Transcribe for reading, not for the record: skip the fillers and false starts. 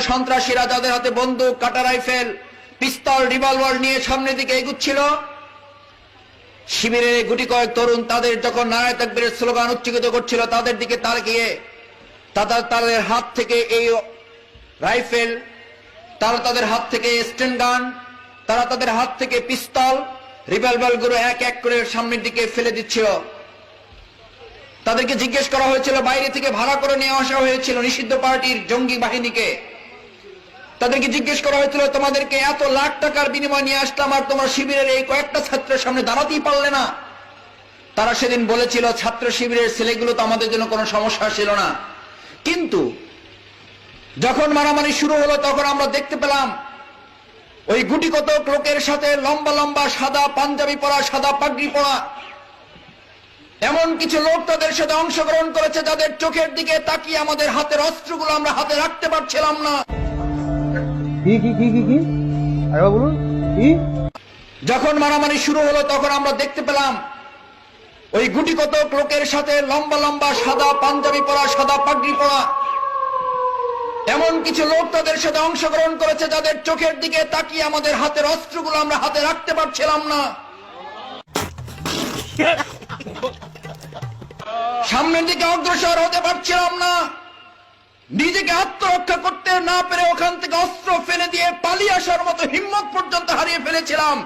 সন্ত্রাসীরা যাদের হাতে বন্দুক, কাটা রাইফেল, পিস্তল, রিভলভার নিয়ে সামনের দিকে এগুচ্ছিল, শিবিরের গুটি কয়েক তরুণ তাদের যখন নারায়ে তাকবীরের স্লোগান উচ্চারিত করছিল, তাদের দিকে তাকিয়ে তাদের হাত থেকে এই রাইফেল, তাদের হাত থেকে স্টেন গান, তাদের হাত থেকে পিস্তল, রিভলভার গুলো এক এক করে সামনের দিকে ফেলে দিচ্ছিল। তাদেরকে জিজ্ঞেস করা হয়েছিল, বাইরে থেকে ভাড়া করে নিয়ে আসা হয়েছিল নিষিদ্ধ পার্টির জঙ্গি বাহিনীকে। তাদেরকে জিজ্ঞেস করা হয়েছিল, তোমাদেরকে এত লাখ টাকার বিনিময় নিয়ে আসলাম আর তোমরা শিবিরের এই কয়েকটা ছাত্রের সামনে দাঁড়াতেই পারলে না। তারা সেদিন বলেছিল, ছাত্র শিবিরের ছেলেগুলো তো আমাদের জন্য কোনো সমস্যা ছিল না। কিন্তু যখন মারামারি শুরু হলো তখন আমরা দেখতে পেলাম ওই গুটি কতক লোকের সাথে লম্বা লম্বা সাদা পাঞ্জাবি পরা, সাদা পাগড়ি পরা এমন কিছু লোক তাদের সাথে অংশগ্রহণ করেছে, যাদের চোখের দিকে তাকিয়ে আমাদের হাতের অস্ত্রগুলো আমরা হাতে রাখতে পারছিলাম না। যখন মারামারি শুরু হলো তখন আমরা দেখতে পেলাম ওই গুটি কতক লোকের সাথে লম্বা লম্বা সাদা পাঞ্জাবি পরা, সাদা পাগড়ি পরা এমন কিছু লোক তাদের সাথে অংশগ্রহণ করেছে, যাদের চোখের দিকে তাকিয়ে আমাদের হাতের অস্ত্রগুলো আমরা হাতে রাখতে পারছিলাম না। সামনের দিকে অগ্রসর হতে পারছিলাম না। নিজেকে আত্মরক্ষা করতে না পেরে ওখান থেকে অস্ত্র ফেলে দিয়ে পালিয়ে আসার মতো হিম্মত পর্যন্ত হারিয়ে ফেলেছিলাম।